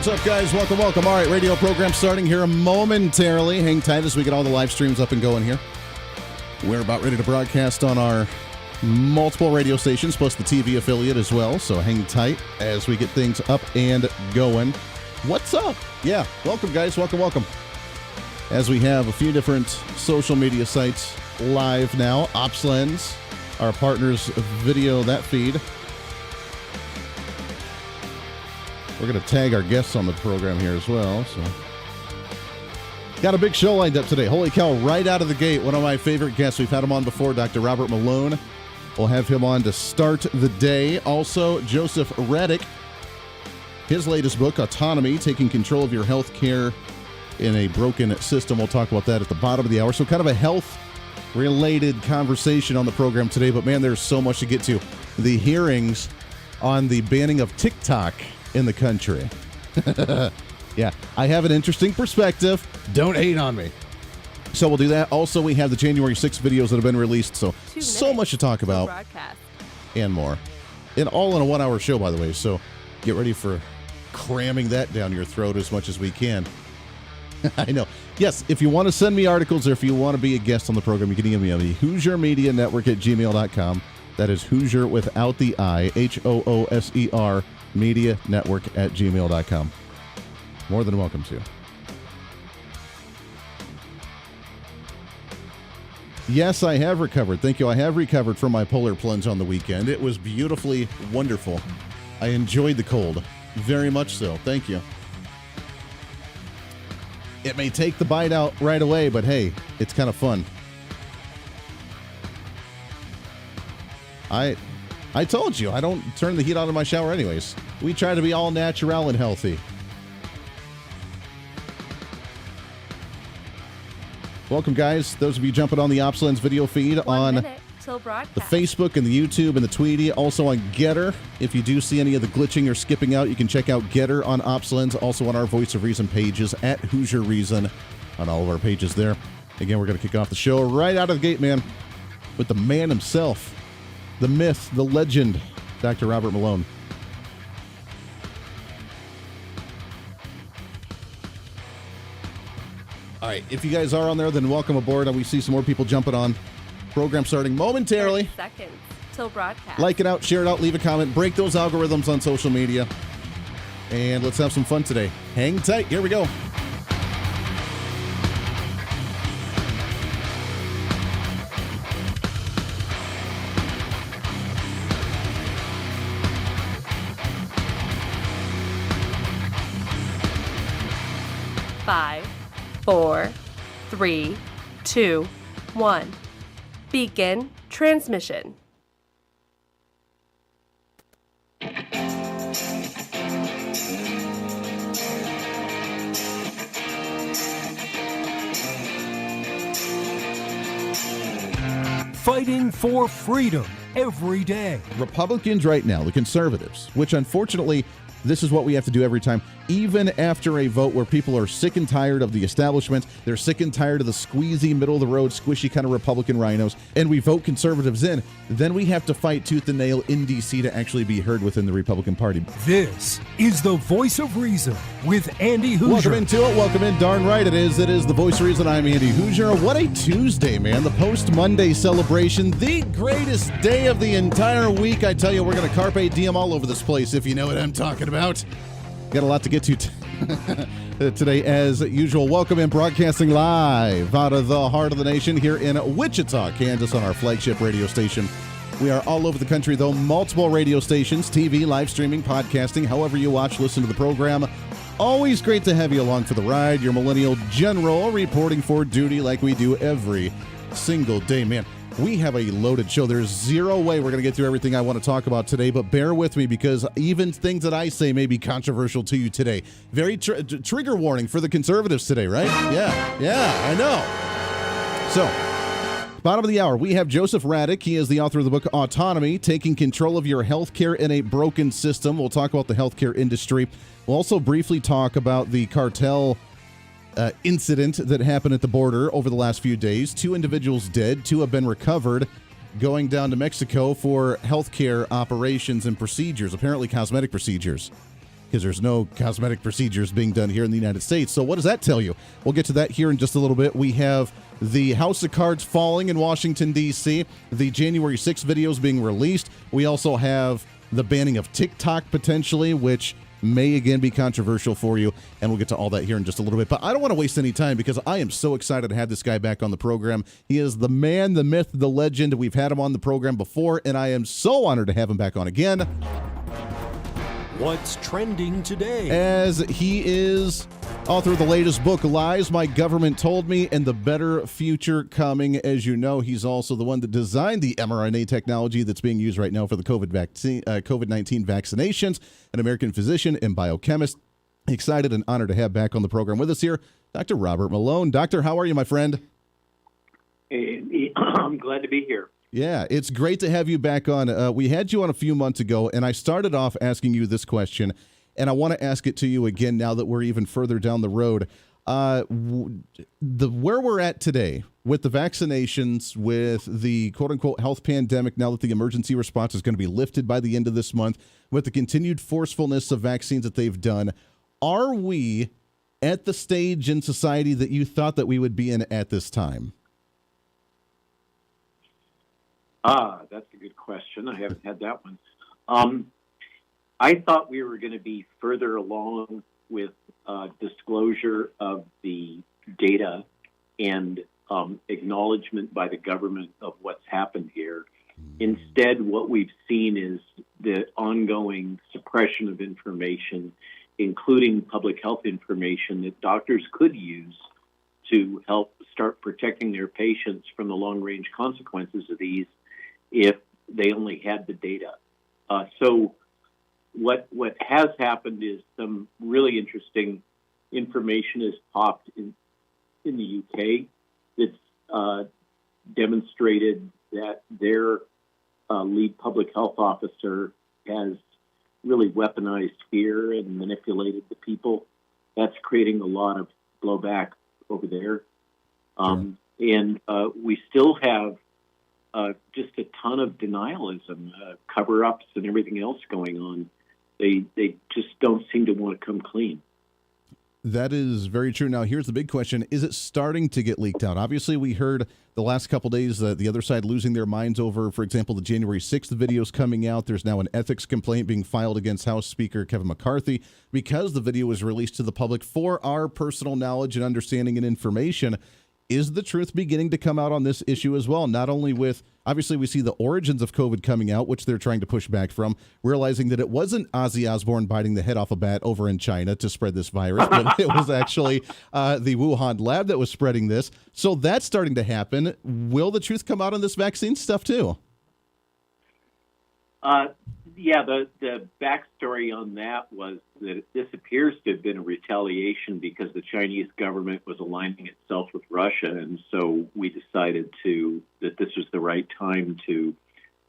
What's up, guys? Welcome. All right, radio program starting here momentarily. Hang tight as we get all the live streams up and going here. We're about ready to broadcast on our multiple radio stations, plus the TV affiliate as well. So hang tight as we get things up and going. What's up? Yeah, welcome, guys. Welcome. As we have a few different social media sites live now. OpsLens, our partners, video that feed. We're going to tag our guests on the program here as well. So, got a big show lined up today. Holy cow, right out of the gate, one of my favorite guests. We've had him on before, Dr. Robert Malone. We'll have him on to start the day. Also, Joseph Raddick, his latest book, Autonomy, Taking Control of Your Health Care in a Broken System. We'll talk about that at the bottom of the hour. So kind of a health-related conversation on the program today. But, man, there's so much to get to. The hearings on the banning of TikTok in the country. Yeah, I have an interesting perspective. Don't hate on me. So we'll do that. Also, we have the January 6th videos that have been released. So much to talk about and more. And all in a 1 hour show, by the way. So get ready for cramming that down your throat as much as we can. I know. Yes, if you want to send me articles or if you want to be a guest on the program, you can email me, HooserMediaNetwork@gmail.com. That is Hooser without the I, HOOSER, medianetwork@gmail.com. More than welcome to. Yes, I have recovered. Thank you. I have recovered from my polar plunge on the weekend. It was beautifully wonderful. I enjoyed the cold. Very much so. Thank you. It may take the bite out right away, but hey, it's kind of fun. I told you, I don't turn the heat on in my shower anyways. We try to be all natural and healthy. Welcome, guys. Those of you jumping on the OpsLens video feed on the Facebook and the YouTube and the Tweety. Also on Getter. If you do see any of the glitching or skipping out, you can check out Getter on OpsLens. Also on our Voice of Reason pages at Hoosier Reason on all of our pages there. Again, we're going to kick off the show right out of the gate, man, with the man himself. The myth, the legend, Dr. Robert Malone. All right, if you guys are on there, then welcome aboard. We see some more people jumping on. Program starting momentarily. 30 seconds till broadcast. Like it out, share it out, leave a comment, break those algorithms on social media. And let's have some fun today. Hang tight. Here we go. Five, 4, 3, 2, 1. Begin transmission. Fighting for freedom every day. Republicans right now, the conservatives, which unfortunately, this is what we have to do every time. Even after a vote where people are sick and tired of the establishment, they're sick and tired of the squeezy, middle-of-the-road, squishy kind of Republican rhinos, and we vote conservatives in, then we have to fight tooth and nail in D.C. to actually be heard within the Republican Party. This is the Voice of Reason with Andy Hooser. Welcome into it. Welcome in. Darn right it is. It is the Voice of Reason. I'm Andy Hooser. What a Tuesday, man. The post-Monday celebration. The greatest day of the entire week. I tell you, we're going to carpe diem all over this place, if you know what I'm talking about. Got a lot to get to today, as usual. Welcome in, broadcasting live out of the heart of the nation here in Wichita, Kansas, on our flagship radio station. We are all over the country, though. Multiple radio stations, TV, live streaming, podcasting, however you watch, listen to the program. Always great to have you along for the ride. Your Millennial General reporting for duty like we do every single day. Man, we have a loaded show. There's zero way we're going to get through everything I want to talk about today, but bear with me because even things that I say may be controversial to you today. Very trigger warning for the conservatives today, right? Yeah, I know. So, bottom of the hour, we have Joseph Raddick. He is the author of the book Autonomy, Taking Control of Your Healthcare in a Broken System. We'll talk about the healthcare industry. We'll also briefly talk about the cartel incident that happened at the border over the last few days. 2 individuals dead, 2 have been recovered, going down to Mexico for healthcare operations and procedures, apparently cosmetic procedures. because there's no cosmetic procedures being done here in the United States. So what does that tell you? We'll get to that here in just a little bit. We have the House of Cards falling in Washington, D.C., the January 6th videos being released. We also have the banning of TikTok potentially, which may again be controversial for you, and we'll get to all that here in just a little bit. But I don't want to waste any time because I am so excited to have this guy back on the program. He is the man, the myth, the legend. We've had him on the program before, and I am so honored to have him back on again. What's trending today? As he is author of the latest book, Lies My Government Told Me and the Better Future Coming. As you know, he's also the one that designed the mRNA technology that's being used right now for the COVID-19 vaccinations, an American physician and biochemist. Excited and honored to have back on the program with us here, Dr. Robert Malone. Doctor, how are you, my friend? Hey, I'm glad to be here. Yeah, it's great to have you back on. We had you on a few months ago, and I started off asking you this question, and I want to ask it to you again now that we're even further down the road. Where we're at today with the vaccinations, with the quote-unquote health pandemic, now that the emergency response is going to be lifted by the end of this month, with the continued forcefulness of vaccines that they've done, are we at the stage in society that you thought that we would be in at this time? That's a good question. I haven't had that one. I thought we were going to be further along with disclosure of the data and acknowledgement by the government of what's happened here. Instead, what we've seen is the ongoing suppression of information, including public health information that doctors could use to help start protecting their patients from the long-range consequences of these if they only had the data. So what has happened is some really interesting information has popped in the UK that's demonstrated that their lead public health officer has really weaponized fear and manipulated the people. That's creating a lot of blowback over there. And we still have just a ton of denialism, cover-ups and everything else going on. They just don't seem to want to come clean. That is very true. Now, here's the big question. Is it starting to get leaked out? Obviously, we heard the last couple days the other side losing their minds over, for example, the January 6th videos coming out. There's now an ethics complaint being filed against House Speaker Kevin McCarthy because the video was released to the public for our personal knowledge and understanding and information. Is the truth beginning to come out on this issue as well? Not only with, obviously, we see the origins of COVID coming out, which they're trying to push back from, realizing that it wasn't Ozzy Osbourne biting the head off a bat over in China to spread this virus, but it was actually the Wuhan lab that was spreading this. So that's starting to happen. Will the truth come out on this vaccine stuff too? Yeah, the backstory on that was that this appears to have been a retaliation because the Chinese government was aligning itself with Russia, and so we decided that this was the right time to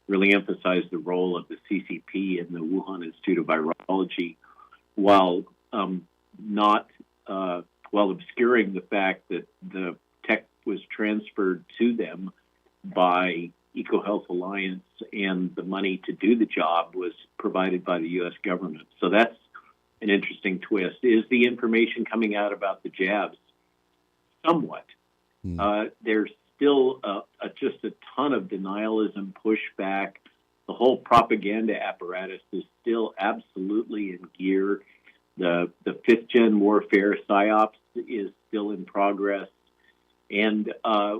really emphasize the role of the CCP and the Wuhan Institute of Virology, while obscuring the fact that the tech was transferred to them by EcoHealth Alliance, and the money to do the job was provided by the U.S. government. So that's an interesting twist. Is the information coming out about the jabs? Somewhat. There's still just a ton of denialism, pushback. The whole propaganda apparatus is still absolutely in gear. The fifth-gen warfare, PSYOPs, is still in progress. And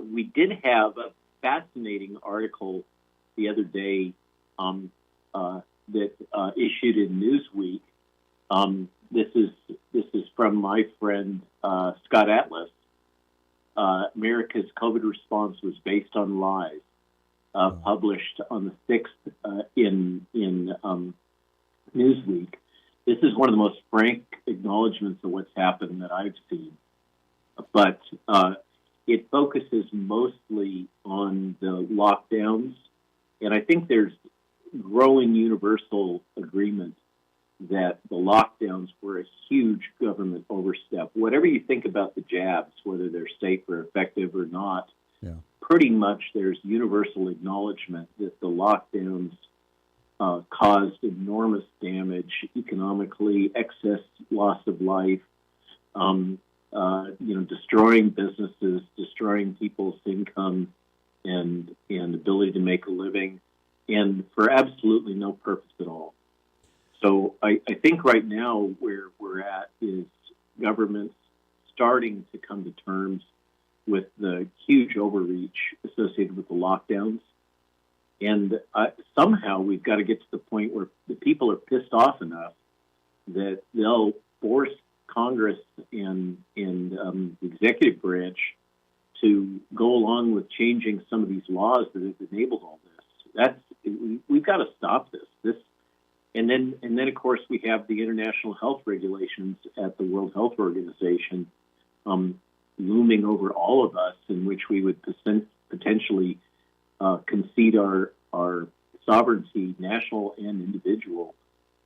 we did have a fascinating article the other day that issued in Newsweek. This is from my friend Scott Atlas. America's COVID response was based on lies. Published on the 6th in Newsweek. This is one of the most frank acknowledgments of what's happened that I've seen. But it focuses mostly on the lockdowns, and I think there's growing universal agreement that the lockdowns were a huge government overstep. Whatever you think about the jabs, whether they're safe or effective or not, pretty much there's universal acknowledgement that the lockdowns caused enormous damage economically, excess loss of life, destroying businesses, destroying people's income and ability to make a living, and for absolutely no purpose at all. So I think right now where we're at is governments starting to come to terms with the huge overreach associated with the lockdowns. And somehow we've got to get to the point where the people are pissed off enough that they'll force Congress and the executive branch to go along with changing some of these laws that have enabled all this. We've got to stop this. And then of course we have the international health regulations at the World Health Organization looming over all of us, in which we would potentially concede our sovereignty, national and individual,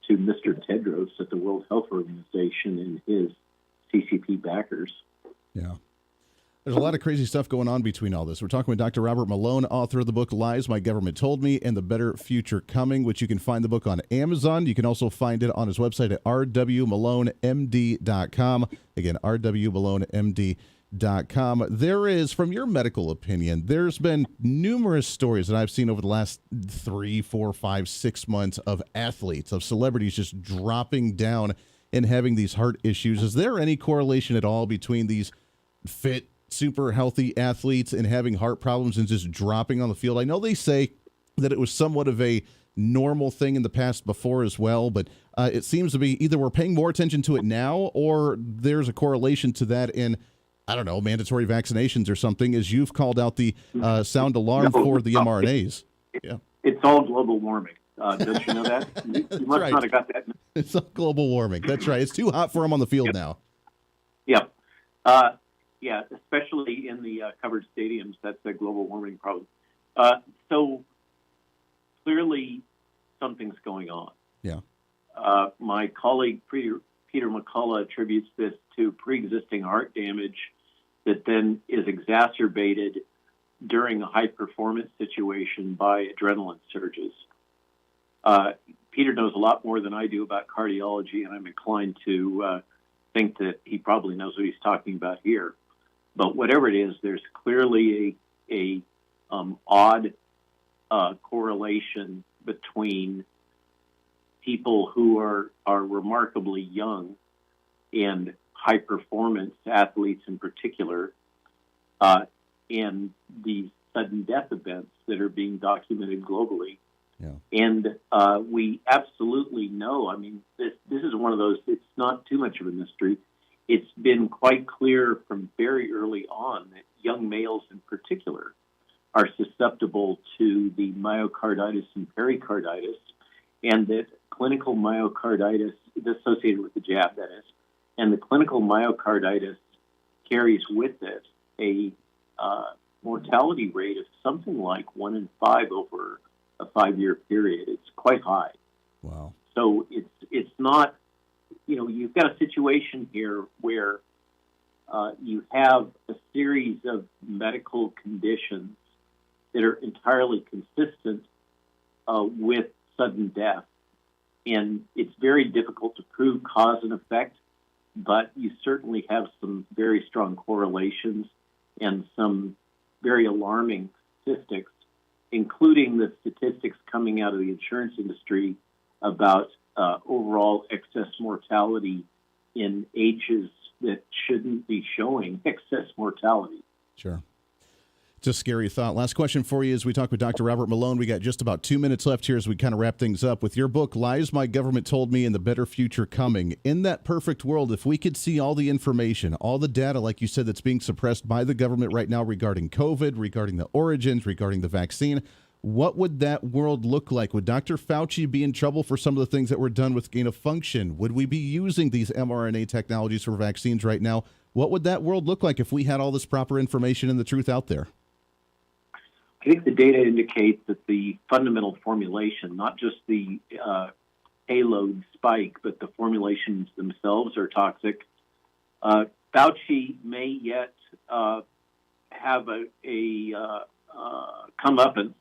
to Mr. Tedros at the World Health Organization and his CCP backers. Yeah. There's a lot of crazy stuff going on between all this. We're talking with Dr. Robert Malone, author of the book Lies My Government Told Me and the Better Future Coming, which you can find the book on Amazon. You can also find it on his website at rwmalonemd.com. Again, rwmalonemd.com. There is, from your medical opinion, there's been numerous stories that I've seen over the last 3, 4, 5, 6 months of athletes, of celebrities just dropping down and having these heart issues. Is there any correlation at all between these fit, super healthy athletes and having heart problems and just dropping on the field? I know they say that it was somewhat of a normal thing in the past before as well, but it seems to be either we're paying more attention to it now or there's a correlation to that in, I don't know, mandatory vaccinations or something, as you've called out the sound alarm for the mRNAs. Yeah, it's all global warming. Don't you know that? You must right. not have got that. It's all global warming. That's right. It's too hot for them on the field now. Yep. Yeah, especially in the covered stadiums. That's a global warming problem. So clearly something's going on. Yeah. My colleague, Peter McCullough, attributes this to pre-existing heart damage that then is exacerbated during a high-performance situation by adrenaline surges. Peter knows a lot more than I do about cardiology, and I'm inclined to think that he probably knows what he's talking about here. But whatever it is, there's clearly a odd correlation between people who are remarkably young and high-performance athletes in particular, and these sudden death events that are being documented globally. Yeah. And we absolutely know, I mean, this is one of those, it's not too much of a mystery. It's been quite clear from very early on that young males in particular are susceptible to the myocarditis and pericarditis, and that clinical myocarditis is associated with the jab, that is, and the clinical myocarditis carries with it a mortality rate of something like 1 in 5 over a 5-year period. It's quite high. Wow. So it's not, you've got a situation here where you have a series of medical conditions that are entirely consistent with sudden death. And it's very difficult to prove cause and effect, but you certainly have some very strong correlations and some very alarming statistics, including the statistics coming out of the insurance industry about overall excess mortality in ages that shouldn't be showing excess mortality. Sure. It's a scary thought. Last question for you as we talk with Dr. Robert Malone. We got just about 2 minutes left here as we kind of wrap things up. With your book, Lies My Government Told Me and the Better Future Coming, in that perfect world, if we could see all the information, all the data, like you said, that's being suppressed by the government right now regarding COVID, regarding the origins, regarding the vaccine, what would that world look like? Would Dr. Fauci be in trouble for some of the things that were done with gain of function? Would we be using these mRNA technologies for vaccines right now? What would that world look like if we had all this proper information and the truth out there? I think the data indicates that the fundamental formulation, not just the payload spike, but the formulations themselves are toxic. Fauci may yet have a comeuppance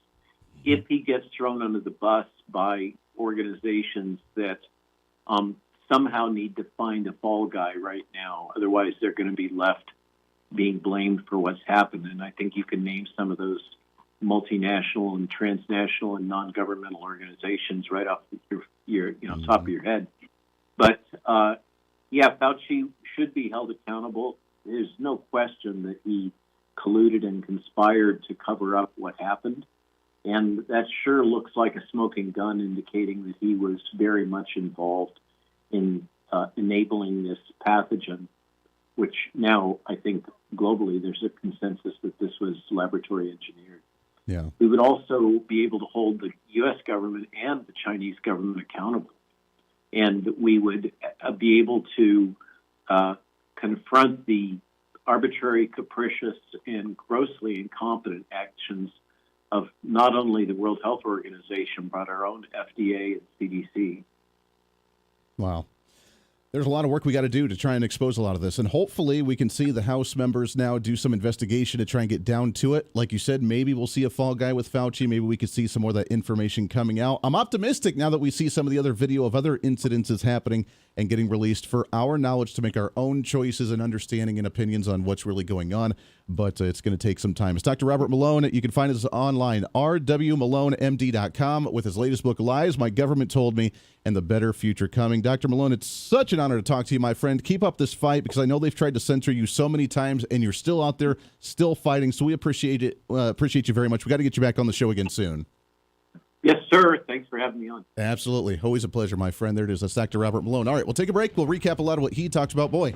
if he gets thrown under the bus by organizations that somehow need to find a fall guy right now, otherwise they're going to be left being blamed for what's happened. And I think you can name some of those multinational and transnational and non-governmental organizations right off your top of your head. But Fauci should be held accountable. There's no question that he colluded and conspired to cover up what happened. And that sure looks like a smoking gun, indicating that he was very much involved in enabling this pathogen, which now I think globally there's a consensus that this was laboratory engineered. Yeah. We would also be able to hold the U.S. government and the Chinese government accountable. And we would be able to confront the arbitrary, capricious, and grossly incompetent actions of not only the World Health Organization, but our own FDA and CDC. Wow. There's a lot of work we got to do to try and expose a lot of this. And hopefully we can see the House members now do some investigation to try and get down to it. Like you said, maybe we'll see a fall guy with Fauci. Maybe we could see some more of that information coming out. I'm optimistic now that we see some of the other video of other incidences happening and getting released for our knowledge to make our own choices and understanding and opinions on what's really going on. But it's going to take some time. It's Dr. Robert Malone. You can find us online, rwmalonemd.com, with his latest book, Lies My Government Told Me and the Better Future Coming. Dr. Malone, it's such an honor to talk to you, my friend. Keep up this fight, because I know they've tried to censor you so many times, and you're still out there, still fighting. So we appreciate it. Appreciate you very much. We got to get you back on the show again soon. Yes, sir. Thanks for having me on. Absolutely. Always a pleasure, my friend. There it is. That's Dr. Robert Malone. All right, we'll take a break. We'll recap a lot of what he talked about. Boy,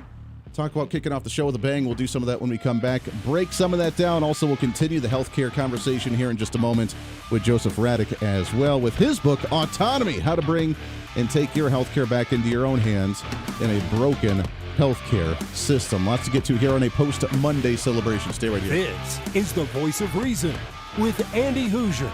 talk about kicking off the show with a bang. We'll do some of that when we come back. Break some of that down. Also, we'll continue the healthcare conversation here in just a moment with Joseph Raddick as well, with his book, Autonomy, How to Bring and Take Your Healthcare Back into Your Own Hands in a Broken Healthcare System. Lots to get to here on a post-Monday celebration. Stay right here. This is the Voice of Reason with Andy Hooser.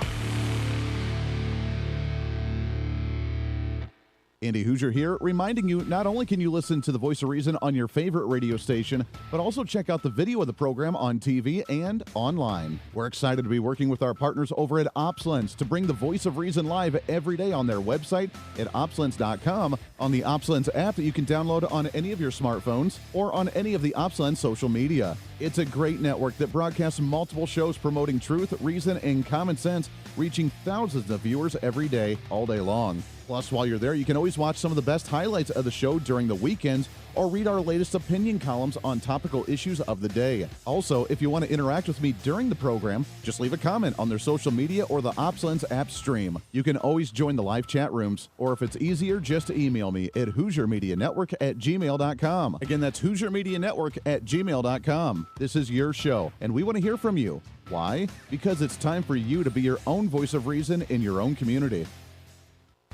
Andy Hooser here, reminding you not only can you listen to the Voice of Reason on your favorite radio station, but also check out the video of the program on TV and online. We're excited to be working with our partners over at OpsLens to bring the Voice of Reason live every day on their website at opslens.com, on the OpsLens app that you can download on any of your smartphones, or on any of the OpsLens social media. It's a great network that broadcasts multiple shows promoting truth, reason, and common sense, reaching thousands of viewers every day, all day long. Plus, while you're there, you can always watch some of the best highlights of the show during the weekends, or read our latest opinion columns on topical issues of the day. Also, if you want to interact with me during the program, just leave a comment on their social media or the OpsLens app stream. You can always join the live chat rooms, or if it's easier, just email me at HooserMediaNetwork@gmail.com. Again, that's HooserMediaNetwork@gmail.com. This is your show, and we want to hear from you. Why? Because it's time for you to be your own voice of reason in your own community.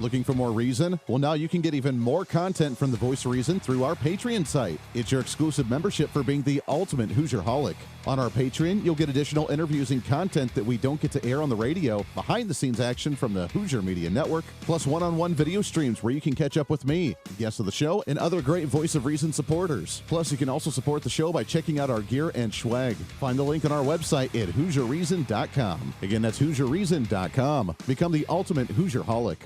Looking for more reason? Well, now you can get even more content from the Voice of Reason through our Patreon site. It's your exclusive membership for being the ultimate Hoosier-holic. On our Patreon, you'll get additional interviews and content that we don't get to air on the radio, behind-the-scenes action from the Hooser Media Network, plus one-on-one video streams where you can catch up with me, guests of the show, and other great Voice of Reason supporters. Plus, you can also support the show by checking out our gear and swag. Find the link on our website at HooserReason.com. Again, that's HooserReason.com. Become the ultimate Hoosier-holic.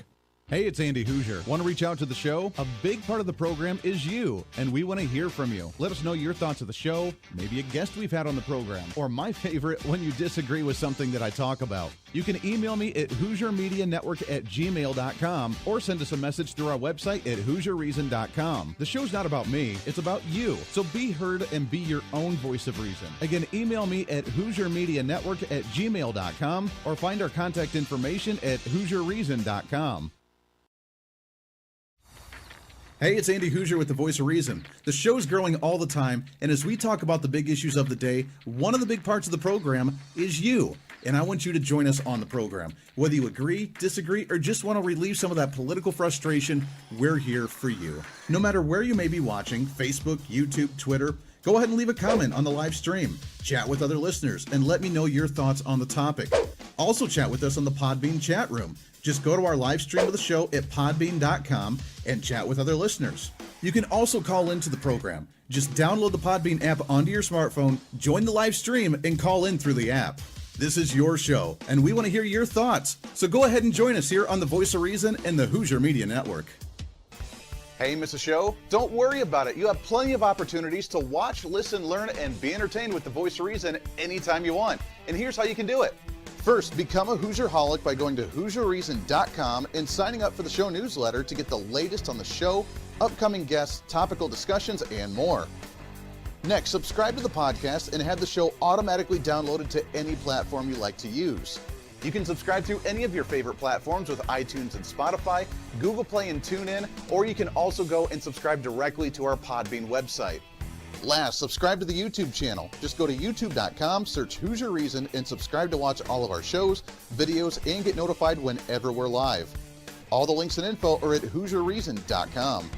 Hey, it's Andy Hooser. Want to reach out to the show? A big part of the program is you, and we want to hear from you. Let us know your thoughts of the show, maybe a guest we've had on the program, or my favorite, when you disagree with something that I talk about. You can email me at HooserMediaNetwork@gmail.com, or send us a message through our website at HooserReason.com. The show's not about me, it's about you. So be heard and be your own voice of reason. Again, email me at HooserMediaNetwork@gmail.com, or find our contact information at HooserReason.com. Hey, it's Andy Hooser with the Voice of Reason. The show's growing all the time, and as we talk about the big issues of the day, one of the big parts of the program is you. And I want you to join us on the program. Whether you agree, disagree, or just want to relieve some of that political frustration, we're here for you. No matter where you may be watching, Facebook, YouTube, Twitter, go ahead and leave a comment on the live stream. Chat with other listeners, and let me know your thoughts on the topic. Also chat with us on the Podbean chat room. Just go to our live stream of the show at podbean.com and chat with other listeners. You can also call into the program. Just download the Podbean app onto your smartphone, join the live stream, and call in through the app. This is your show, and we want to hear your thoughts. So go ahead and join us here on the Voice of Reason and the Hooser Media Network. Hey, miss a show? Don't worry about it. You have plenty of opportunities to watch, listen, learn, and be entertained with the Voice of Reason anytime you want. And here's how you can do it. First, become a Hooserholic by going to HooserReason.com and signing up for the show newsletter to get the latest on the show, upcoming guests, topical discussions, and more. Next, subscribe to the podcast and have the show automatically downloaded to any platform you like to use. You can subscribe through any of your favorite platforms with iTunes and Spotify, Google Play and TuneIn, or you can also go and subscribe directly to our Podbean website. Last, subscribe to the YouTube channel. Just go to youtube.com, search Hooser Reason, and subscribe to watch all of our shows, videos, and get notified whenever we're live. All the links and info are at HooserReason.com.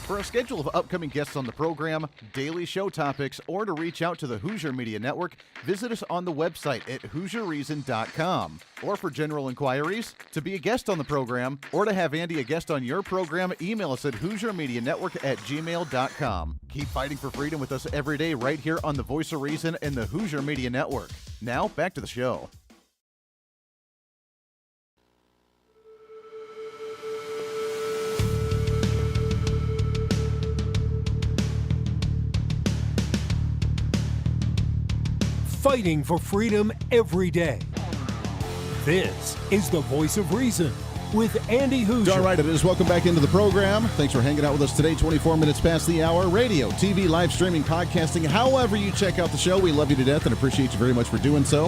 For a schedule of upcoming guests on the program, daily show topics, or to reach out to the Hooser Media Network, visit us on the website at HooserReason.com. Or for general inquiries, to be a guest on the program, or to have Andy a guest on your program, email us at HooserMediaNetwork@gmail.com. Keep fighting for freedom with us every day right here on the Voice of Reason and the Hooser Media Network. Now, back to the show. Fighting for freedom every day. This is the Voice of Reason with Andy Hooser. All right, it is. Welcome back into the program. Thanks for hanging out with us today. 24 minutes past the hour. Radio, TV, live streaming, podcasting, however you check out the show. We love you to death and appreciate you very much for doing so.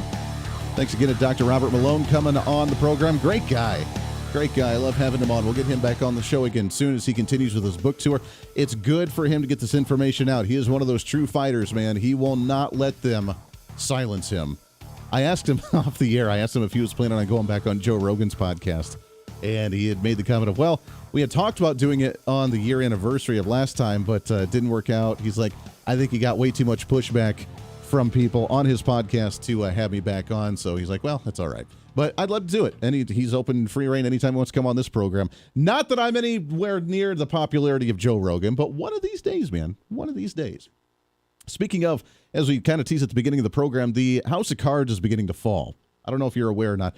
Thanks again to Dr. Robert Malone coming on the program. Great guy. Great guy. I love having him on. We'll get him back on the show again soon as he continues with his book tour. It's good for him to get this information out. He is one of those true fighters, man. He will not let them silence him. I asked him off the air, I asked him if he was planning on going back on Joe Rogan's podcast, and he had made the comment of, well, we had talked about doing it on the year anniversary of last time, but it didn't work out. He's like, I think he got way too much pushback from people on his podcast to have me back on, so he's like, well, that's all right. But I'd love to do it, and he's open free reign anytime he wants to come on this program. Not that I'm anywhere near the popularity of Joe Rogan, but one of these days, man, one of these days. Speaking of, as we kind of teased at the beginning of the program, the House of Cards is beginning to fall. I don't know if you're aware or not.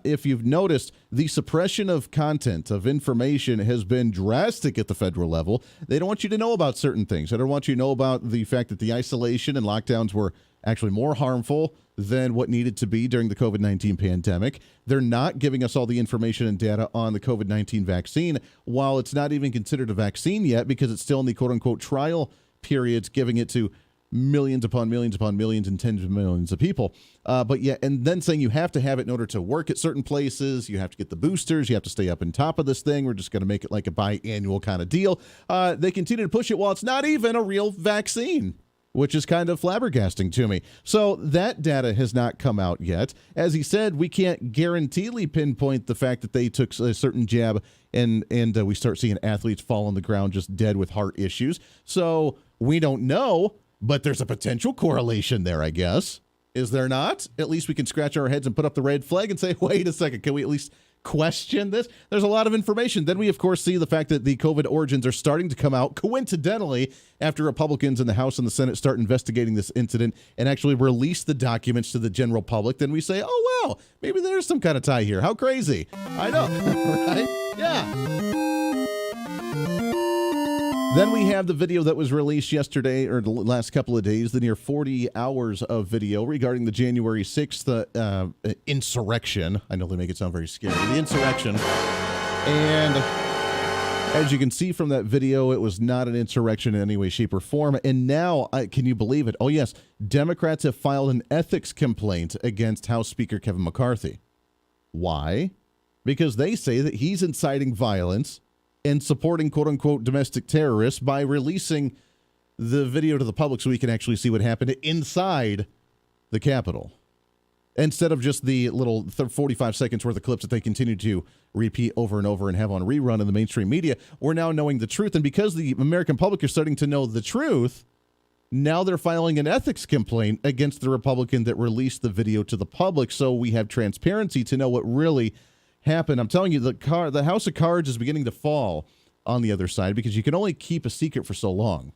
If you've noticed, the suppression of content, of information, has been drastic at the federal level. They don't want you to know about certain things. They don't want you to know about the fact that the isolation and lockdowns were actually more harmful than what needed to be during the COVID-19 pandemic. They're not giving us all the information and data on the COVID-19 vaccine, while it's not even considered a vaccine yet because it's still in the quote-unquote trial periods, giving it to millions upon millions upon millions and tens of millions of people. But yeah, and then saying you have to have it in order to work at certain places. You have to get the boosters. You have to stay up on top of this thing. We're just going to make it like a biannual kind of deal. They continue to push it while it's not even a real vaccine, which is kind of flabbergasting to me. So that data has not come out yet. As he said, we can't guaranteedly pinpoint the fact that they took a certain jab and we start seeing athletes fall on the ground just dead with heart issues. So we don't know, but there's a potential correlation there, I guess. Is there not? At least we can scratch our heads and put up the red flag and say, wait a second, can we at least question this? There's a lot of information. Then we, of course, see the fact that the COVID origins are starting to come out coincidentally after Republicans in the House and the Senate start investigating this incident and actually release the documents to the general public. Then we say, oh, wow, maybe there's some kind of tie here. How crazy. I know, right? Yeah. Then we have the video that was released yesterday, or the last couple of days, the near 40 hours of video regarding the January 6th insurrection. I know they make it sound very scary. The insurrection. And as you can see from that video, it was not an insurrection in any way, shape, or form. And now, can you believe it? Oh, yes. Democrats have filed an ethics complaint against House Speaker Kevin McCarthy. Why? Because they say that he's inciting violence and supporting quote-unquote domestic terrorists by releasing the video to the public so we can actually see what happened inside the Capitol. Instead of just the little 45 seconds worth of clips that they continue to repeat over and over and have on rerun in the mainstream media, we're now knowing the truth. And because the American public is starting to know the truth, now they're filing an ethics complaint against the Republican that released the video to the public so we have transparency to know what really happened. I'm telling you, the House of Cards is beginning to fall on the other side because you can only keep a secret for so long.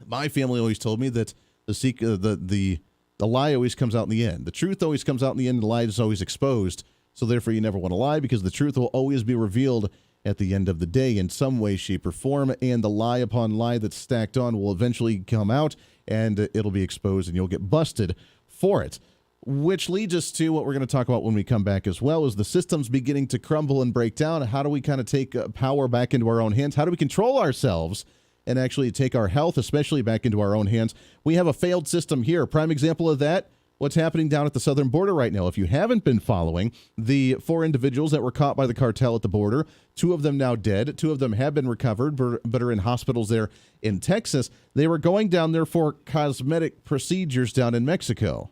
My family always told me that The lie always comes out in the end. The truth always comes out in the end. The lie is always exposed. So therefore, you never want to lie, because the truth will always be revealed at the end of the day in some way, shape, or form. And the lie upon lie that's stacked on will eventually come out, and it'll be exposed, and you'll get busted for it. Which leads us to what we're going to talk about when we come back as well, is the systems beginning to crumble and break down. How do we kind of take power back into our own hands? How do we control ourselves and actually take our health, especially, back into our own hands? We have a failed system here. Prime example of that, what's happening down at the southern border right now. If you haven't been following, the 4 individuals that were caught by the cartel at the border, 2 of them now dead, 2 of them have been recovered, but are in hospitals there in Texas. They were going down there for cosmetic procedures down in Mexico.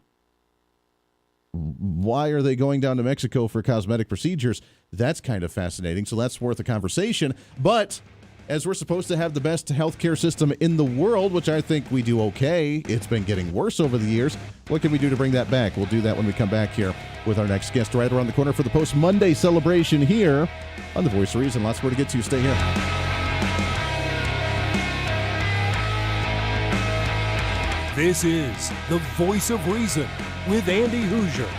Why are they going down to Mexico for cosmetic procedures? That's kind of fascinating. So that's worth a conversation. But as we're supposed to have the best healthcare system in the world, which I think we do okay, it's been getting worse over the years. What can we do to bring that back? We'll do that when we come back here with our next guest right around the corner for the Post Monday celebration here on The Voice of Reason. Lots more to get to. Stay here. This is The Voice of Reason with Andy Hooser.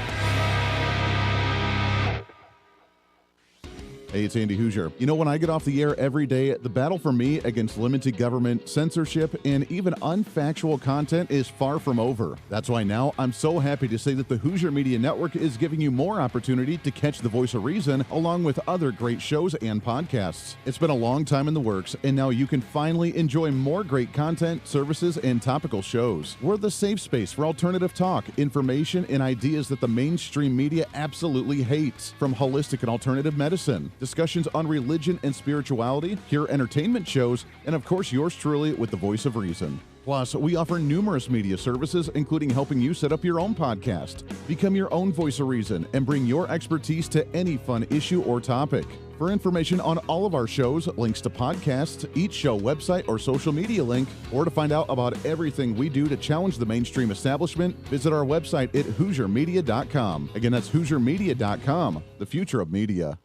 Hey, it's Andy Hooser. You know, when I get off the air every day, the battle for me against limited government, censorship, and even unfactual content is far from over. That's why now I'm so happy to say that the Hooser Media Network is giving you more opportunity to catch the Voice of Reason, along with other great shows and podcasts. It's been a long time in the works, and now you can finally enjoy more great content, services, and topical shows. We're the safe space for alternative talk, information, and ideas that the mainstream media absolutely hates. From holistic and alternative medicine, discussions on religion and spirituality, pure entertainment shows, and of course yours truly with the Voice of Reason. Plus, we offer numerous media services, including helping you set up your own podcast. Become your own Voice of Reason and bring your expertise to any fun issue or topic. For information on all of our shows, links to podcasts, each show website or social media link, or to find out about everything we do to challenge the mainstream establishment, visit our website at HooserMedia.com. Again, that's HooserMedia.com, the future of media.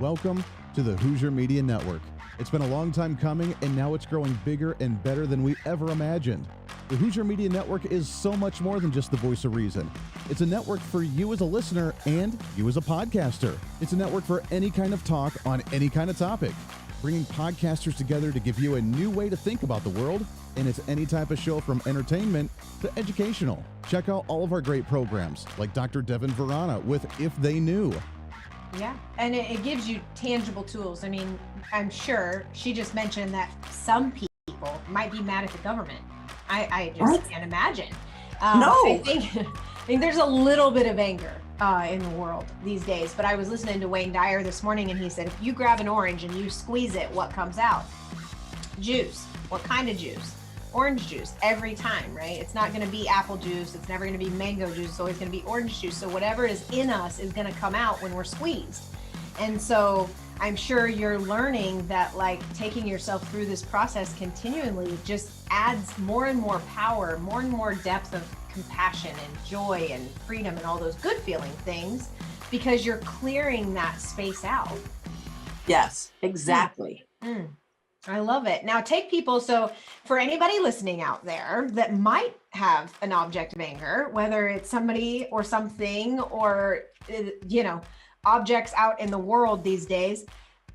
Welcome to the Hooser Media Network. It's been a long time coming, and now it's growing bigger and better than we ever imagined. The Hooser Media Network is so much more than just the Voice of Reason. It's a network for you as a listener and you as a podcaster. It's a network for any kind of talk on any kind of topic, bringing podcasters together to give you a new way to think about the world, and it's any type of show from entertainment to educational. Check out all of our great programs, like Dr. Devin Verana with If They Knew. Yeah, and it gives you tangible tools. I mean, I'm sure she just mentioned that some people might be mad at the government. I just can't imagine. No. I think there's a little bit of anger in the world these days, but I was listening to Wayne Dyer this morning, and he said, if you grab an orange and you squeeze it, what comes out? Juice. What kind of juice? Orange juice every time, right? It's not going to be apple juice. It's never going to be mango juice. It's always going to be orange juice. So whatever is in us is going to come out when we're squeezed. And so I'm sure you're learning that, like, taking yourself through this process continually just adds more and more power, more and more depth of compassion and joy and freedom and all those good feeling things, because you're clearing that space out. Yes, exactly. I love it. Now take people, so for anybody listening out there that might have an object of anger, whether it's somebody or something or, you know, objects out in the world these days,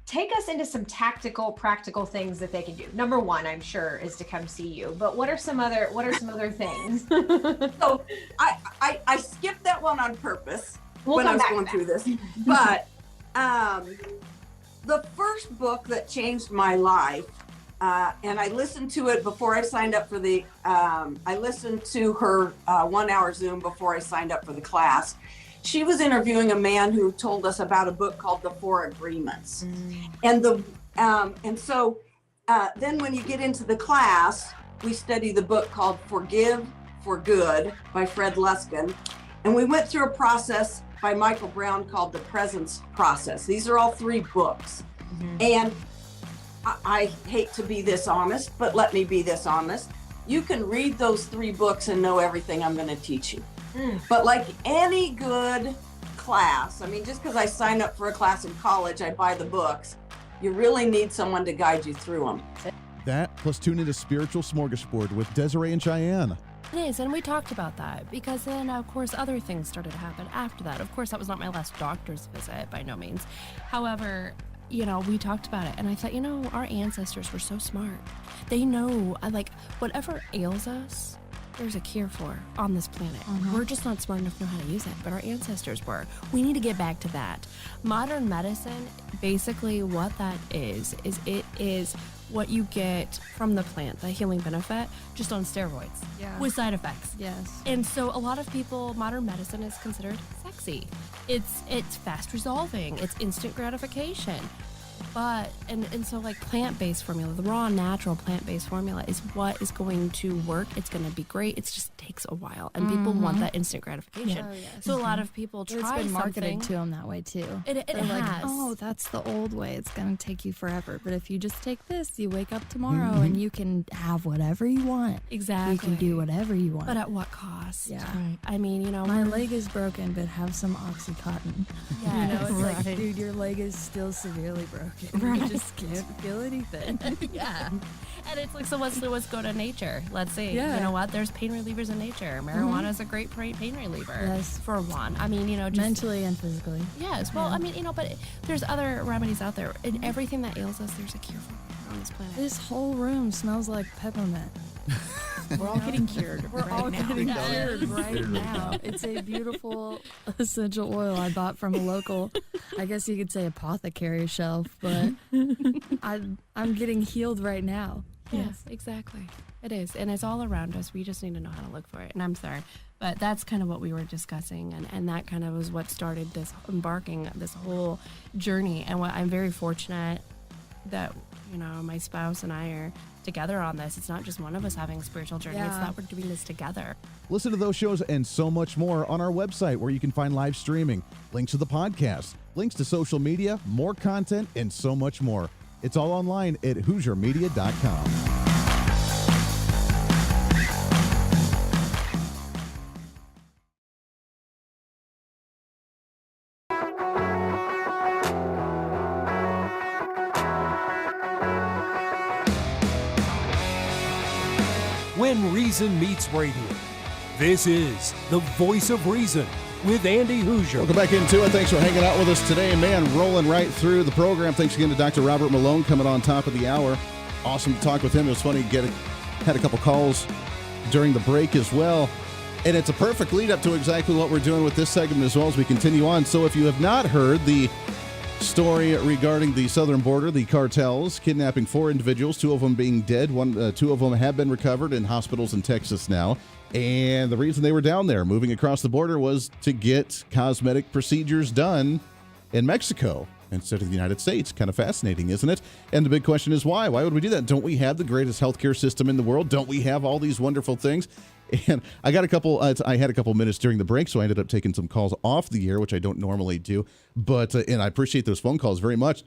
take us into some tactical, practical things that they can do. Number one, I'm sure, is to come see you, but what are some other things? So I skipped that one on purpose when I was going through this, but the first book that changed my life, and I listened to it before I signed up for the, I listened to her 1 hour Zoom before I signed up for the class. She was interviewing a man who told us about a book called The Four Agreements. And so then when you get into the class, we study the book called Forgive for Good by Fred Luskin. And we went through a process by Michael Brown called The Presence Process. These are all 3 books. And I hate to be this honest, but let me be this honest. You can read those 3 books and know everything I'm going to teach you. But like any good class, I mean, just because I signed up for a class in college, I buy the books. You really need someone to guide you through them. That plus tune into Spiritual Smorgasbord with Desiree and Cheyenne. It is, and we talked about that because then, of course, other things started to happen after that. Of course, that was not my last doctor's visit by no means. However, we talked about it, and I thought, our ancestors were so smart. They know, whatever ails us, there's a cure for on this planet. We're just not smart enough to know how to use it, but our ancestors were. We need to get back to that. Modern medicine, basically what that is it is what you get from the plant, the healing benefit, just on steroids with side effects. Yes. And so a lot of people, modern medicine is considered sexy. It's fast resolving. It's instant gratification. But, and so like plant-based formula, the raw, natural plant-based formula is what is going to work. It's going to be great. It just takes a while. And people want that instant gratification. Oh, yes. So a lot of people try It's been marketed something. to them that way too. It They're like, has. oh, that's the old way. It's going to take you forever. But if you just take this, you wake up tomorrow and you can have whatever you want. Exactly. You can do whatever you want. But at what cost? Yeah. Right. I mean, my leg is broken, but have some Oxycontin. Yes. It's like, dude, your leg is still severely broken. You just can't feel anything. Yeah. And it's like, so let's go to nature. Let's see. Yeah. You know what? There's pain relievers in nature. Marijuana is a great pain reliever. Yes. For one. I mean, just mentally and physically. Yes. Well, I mean, but there's other remedies out there. And everything that ails us, there's a cure for on this planet. This whole room smells like peppermint. We're all getting cured. We're all now. getting cured right now. It's a beautiful essential oil I bought from a local, I guess you could say apothecary shelf, but I'm getting healed right now. Yes, exactly. It is. And it's all around us. We just need to know how to look for it. And I'm sorry, but that's kind of what we were discussing. And that kind of was what started this whole journey. And what I'm very fortunate that, my spouse and I are together on this. It's not just one of us having a spiritual journey. It's that we're doing this together. Listen to those shows and so much more on our website where you can find live streaming, links to the podcast, links to social media, more content, and so much more. It's all online at HooserMedia.com. When Reason Meets Radio. This is the Voice of Reason with Andy Hooser. Welcome back into it. Thanks for hanging out with us today. Man, rolling right through the program. Thanks again to Dr. Robert Malone coming on top of the hour. Awesome to talk with him. It was funny had a couple calls during the break as well. And it's a perfect lead up to exactly what we're doing with this segment as well as we continue on. So if you have not heard the story regarding the southern border, the cartels kidnapping 4 individuals, 2 of them being dead. 2 of them have been recovered in hospitals in Texas now. And the reason they were down there moving across the border was to get cosmetic procedures done in Mexico instead of the United States. Kind of fascinating, isn't it? And the big question is why? Why would we do that? Don't we have the greatest healthcare system in the world? Don't we have all these wonderful things? And I had a couple minutes during the break, so I ended up taking some calls off the air, which I don't normally do. But and I appreciate those phone calls very much.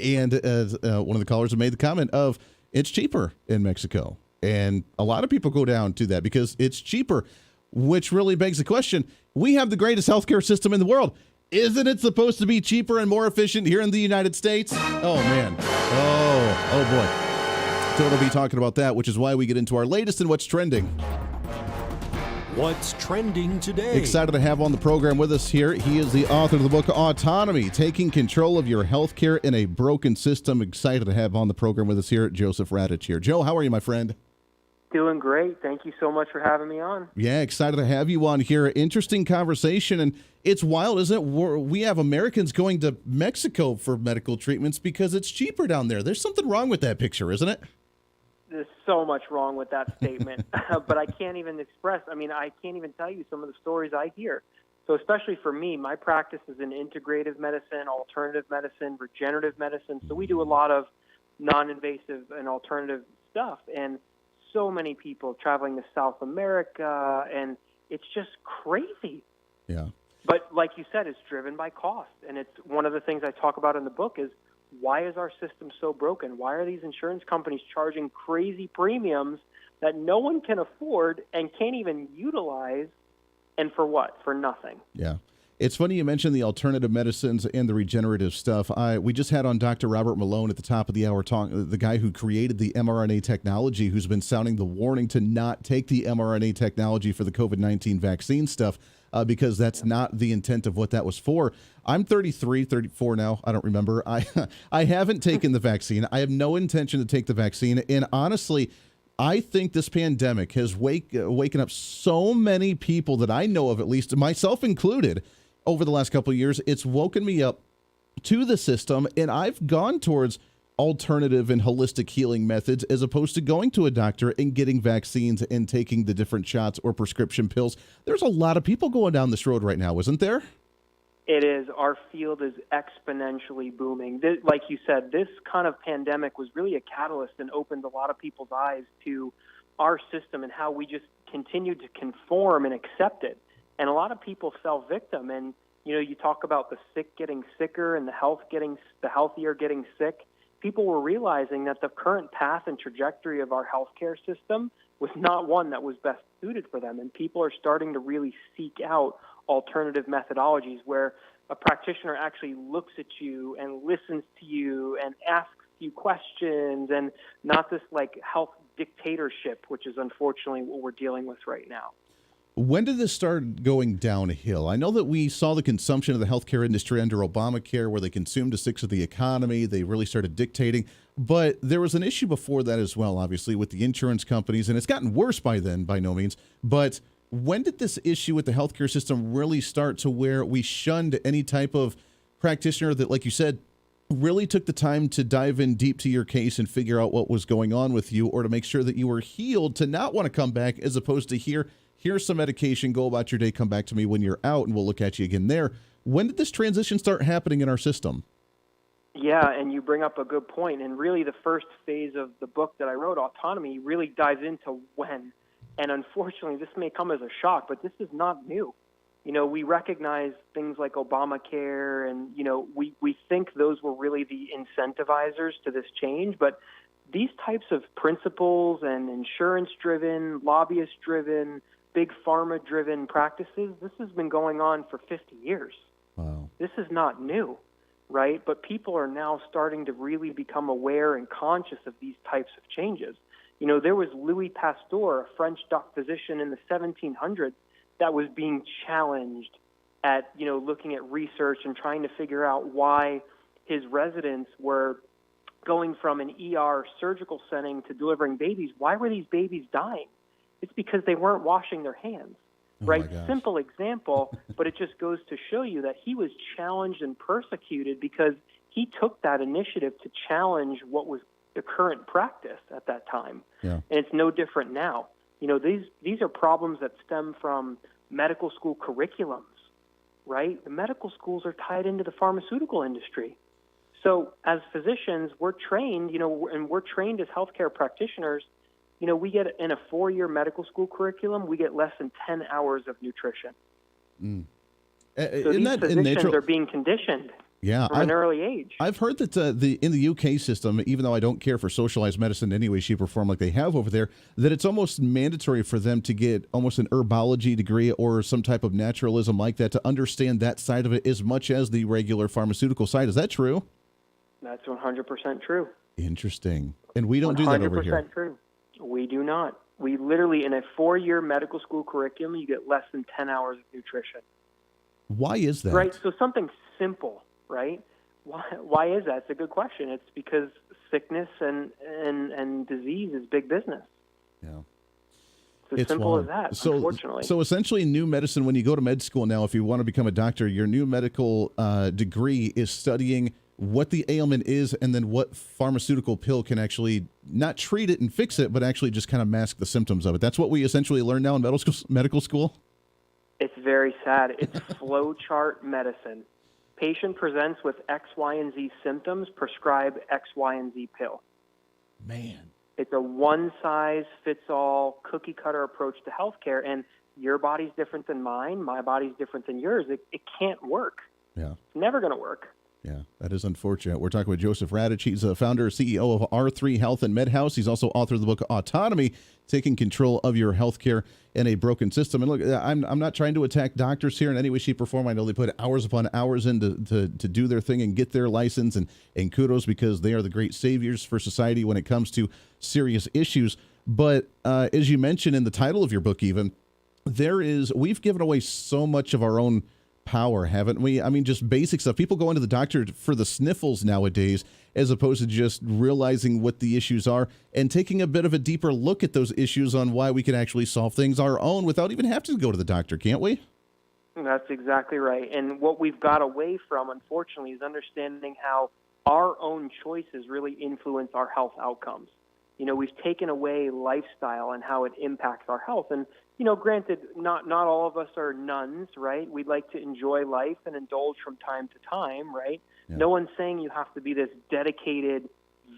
And one of the callers made the comment of it's cheaper in Mexico, and a lot of people go down to that because it's cheaper, which really begs the question: we have the greatest healthcare system in the world. Isn't it supposed to be cheaper and more efficient here in the United States? Oh man, oh boy. So we'll be talking about that, which is why we get into our latest and what's trending. What's trending today? Excited to have on the program with us here. He is the author of the book Autonomy, Taking Control of Your Healthcare in a Broken System. Excited to have on the program with us here, Joseph Radich here. Joe, how are you, my friend? Doing great. Thank you so much for having me on. Yeah, excited to have you on here. Interesting conversation, and it's wild, isn't it? We have Americans going to Mexico for medical treatments because it's cheaper down there. There's something wrong with that picture, isn't it? There's so much wrong with that statement, but I can't even I can't even tell you some of the stories I hear. So especially for me, my practice is in integrative medicine, alternative medicine, regenerative medicine. So we do a lot of non-invasive and alternative stuff. And so many people traveling to South America, and it's just crazy. Yeah. But like you said, it's driven by cost. And it's one of the things I talk about in the book is, why is our system so broken? Why are these insurance companies charging crazy premiums that no one can afford and can't even utilize? And for what? For nothing. Yeah. It's funny you mentioned the alternative medicines and the regenerative stuff. We just had on Dr. Robert Malone at the top of the hour, the guy who created the mRNA technology, who's been sounding the warning to not take the mRNA technology for the COVID-19 vaccine stuff because that's not the intent of what that was for. I'm 33, 34 now. I don't remember. I haven't taken the vaccine. I have no intention to take the vaccine. And honestly, I think this pandemic has waken up so many people that I know of, at least myself included, over the last couple of years. It's woken me up to the system, and I've gone towards alternative and holistic healing methods as opposed to going to a doctor and getting vaccines and taking the different shots or prescription pills. There's a lot of people going down this road right now, isn't there? It is. Our field is exponentially booming. Like you said, this kind of pandemic was really a catalyst and opened a lot of people's eyes to our system and how we just continued to conform and accept it. And a lot of people fell victim. And, you talk about the sick getting sicker and the healthier getting sick. People were realizing that the current path and trajectory of our healthcare system was not one that was best suited for them. And people are starting to really seek out alternative methodologies where a practitioner actually looks at you and listens to you and asks you questions, and not this like health dictatorship, which is unfortunately what we're dealing with right now. When did this start going downhill? I know that we saw the consumption of the healthcare industry under Obamacare, where they consumed a sixth of the economy. They really started dictating. But there was an issue before that as well, obviously, with the insurance companies, and it's gotten worse by then, by no means. But when did this issue with the healthcare system really start to where we shunned any type of practitioner that, like you said, really took the time to dive in deep to your case and figure out what was going on with you, or to make sure that you were healed, to not want to come back, as opposed to here's some medication, go about your day, come back to me when you're out, and we'll look at you again there. When did this transition start happening in our system? Yeah, and you bring up a good point. And really the first phase of the book that I wrote, Autonomy, really dives into when. And unfortunately, this may come as a shock, but this is not new. We recognize things like Obamacare, and, we think those were really the incentivizers to this change. But these types of principles and insurance-driven, lobbyist-driven, big pharma-driven practices, this has been going on for 50 years. Wow. This is not new, right? But people are now starting to really become aware and conscious of these types of changes. There was Louis Pasteur, a French doc physician in the 1700s, that was being challenged at, looking at research and trying to figure out why his residents were going from an ER surgical setting to delivering babies. Why were these babies dying? It's because they weren't washing their hands, right? Simple example, but it just goes to show you that he was challenged and persecuted because he took that initiative to challenge what was the current practice at that time. Yeah. And it's no different now. These are problems that stem from medical school curriculums, right? The medical schools are tied into the pharmaceutical industry. So as physicians, we're trained, and we're trained as healthcare practitioners. We get in a 4-year medical school curriculum, we get less than 10 hours of nutrition. So these physicians are being conditioned from an early age. I've heard that in the UK system, even though I don't care for socialized medicine in any way, shape, or form like they have over there, that it's almost mandatory for them to get almost an herbology degree or some type of naturalism like that to understand that side of it as much as the regular pharmaceutical side. Is that true? That's 100% true. Interesting. And we don't do that over here. 100% true. We do not. We literally, in a 4-year medical school curriculum, you get less than 10 hours of nutrition. Why is that? Right. So something simple, right? Why is that? It's a good question. It's because sickness and disease is big business. Yeah. It's as simple as that, unfortunately. So essentially, new medicine, when you go to med school now, if you want to become a doctor, your new medical degree is studying what the ailment is and then what pharmaceutical pill can actually not treat it and fix it, but actually just kind of mask the symptoms of it. That's what we essentially learn now in medical school? It's very sad. It's flow chart medicine. Patient presents with X, Y, and Z symptoms, prescribe X, Y, and Z pill. Man. It's a one-size-fits-all, cookie-cutter approach to healthcare, and your body's different than mine, my body's different than yours. It can't work. Yeah. It's never going to work. Yeah, that is unfortunate. We're talking with Joseph Radich. He's a founder and CEO of R3 Health and MedHouse. He's also author of the book Autonomy, Taking Control of Your Healthcare in a Broken System. And look, I'm not trying to attack doctors here in any way, shape, or form. I know they put hours upon hours in to do their thing and get their license, and kudos, because they are the great saviors for society when it comes to serious issues. But as you mentioned in the title of your book even, we've given away so much of our own power, haven't we? I mean, just basic stuff. People go into the doctor for the sniffles nowadays, as opposed to just realizing what the issues are and taking a bit of a deeper look at those issues on why we can actually solve things our own without even having to go to the doctor, can't we? That's exactly right. And what we've got away from, unfortunately, is understanding how our own choices really influence our health outcomes. We've taken away lifestyle and how it impacts our health. And, granted, not all of us are nuns, right? We'd like to enjoy life and indulge from time to time, right? Yeah. No one's saying you have to be this dedicated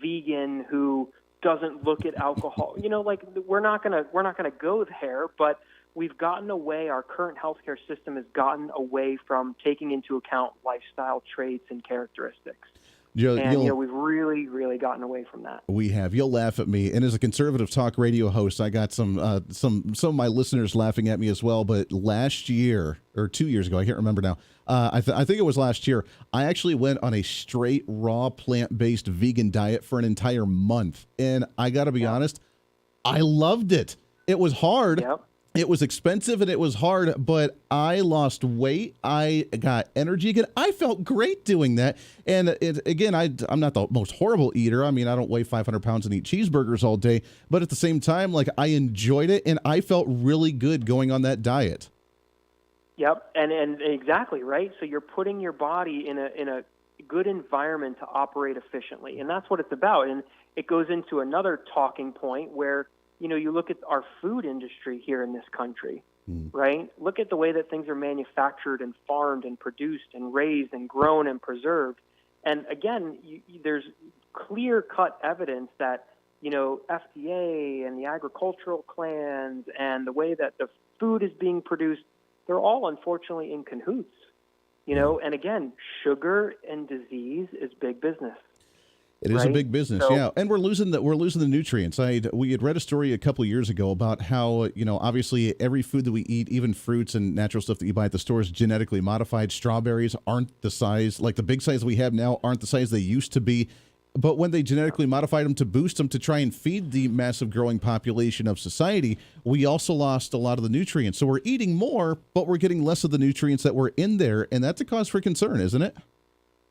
vegan who doesn't look at alcohol. We're not gonna go there, but we've gotten away. Our current healthcare system has gotten away from taking into account lifestyle traits and characteristics. Joe, we've really, really gotten away from that. We have. You'll laugh at me. And as a conservative talk radio host, I got some of my listeners laughing at me as well. But last year, or 2 years ago, I can't remember now, I think it was last year, I actually went on a straight, raw, plant-based vegan diet for an entire month. And I got to be honest, I loved it. It was hard. Yep. It was expensive and it was hard, but I lost weight. I got energy again. I felt great doing that. And I'm not the most horrible eater. I mean, I don't weigh 500 pounds and eat cheeseburgers all day. But at the same time, I enjoyed it and I felt really good going on that diet. Yep, and exactly, right? So you're putting your body in a good environment to operate efficiently. And that's what it's about. And it goes into another talking point where you look at our food industry here in this country, right? Look at the way that things are manufactured and farmed and produced and raised and grown and preserved. And again, there's clear-cut evidence that, FDA and the agricultural clans and the way that the food is being produced, they're all unfortunately in cahoots, And again, sugar and disease is big business. It is a big business, yeah, and we're losing the nutrients. We had read a story a couple of years ago about how obviously every food that we eat, even fruits and natural stuff that you buy at the store, is genetically modified. Strawberries aren't the size, like the big size we have now, aren't the size they used to be. But when they genetically modified them to boost them to try and feed the massive growing population of society, we also lost a lot of the nutrients. So we're eating more, but we're getting less of the nutrients that were in there, and that's a cause for concern, isn't it?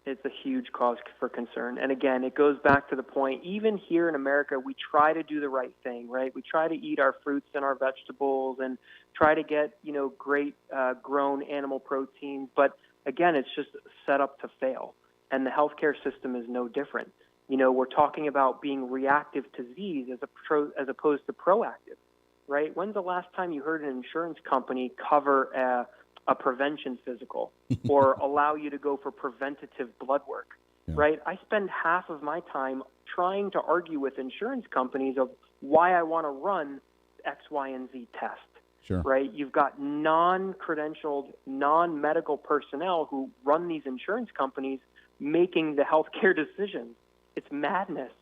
It's a huge cause for concern. And again, it goes back to the point, even here in America, we try to do the right thing, right? We try to eat our fruits and our vegetables and try to get, great grown animal proteins. But again, it's just set up to fail. And the healthcare system is no different. We're talking about being reactive to disease as opposed to proactive, right? When's the last time you heard an insurance company cover a prevention physical or allow you to go for preventative blood work, right? I spend half of my time trying to argue with insurance companies of why I want to run X, Y, and Z test, right? You've got non-credentialed, non-medical personnel who run these insurance companies making the healthcare decisions. It's madness.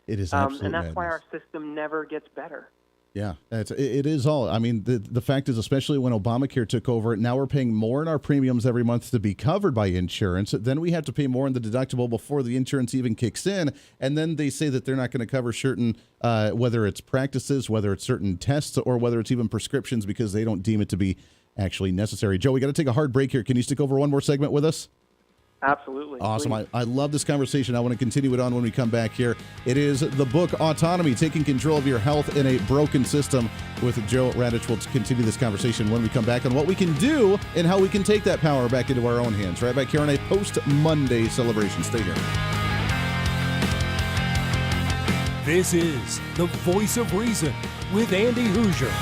It is absolute and that's madness. Why our system never gets better. Yeah, it is all. I mean, the fact is, especially when Obamacare took over, now we're paying more in our premiums every month to be covered by insurance. Then we have to pay more in the deductible before the insurance even kicks in. And then they say that they're not going to cover certain, whether it's practices, whether it's certain tests, or whether it's even prescriptions, because they don't deem it to be actually necessary. Joe, we got to take a hard break here. Can you stick over one more segment with us? Absolutely. Awesome. I love this conversation. I want to continue it on when we come back here. It is the book Autonomy, Taking Control of Your Health in a Broken System with Joe Radich. We'll continue this conversation when we come back on what we can do and how we can take that power back into our own hands. Right back here on a post-Monday celebration. Stay here. This is The Voice of Reason with Andy Hooser.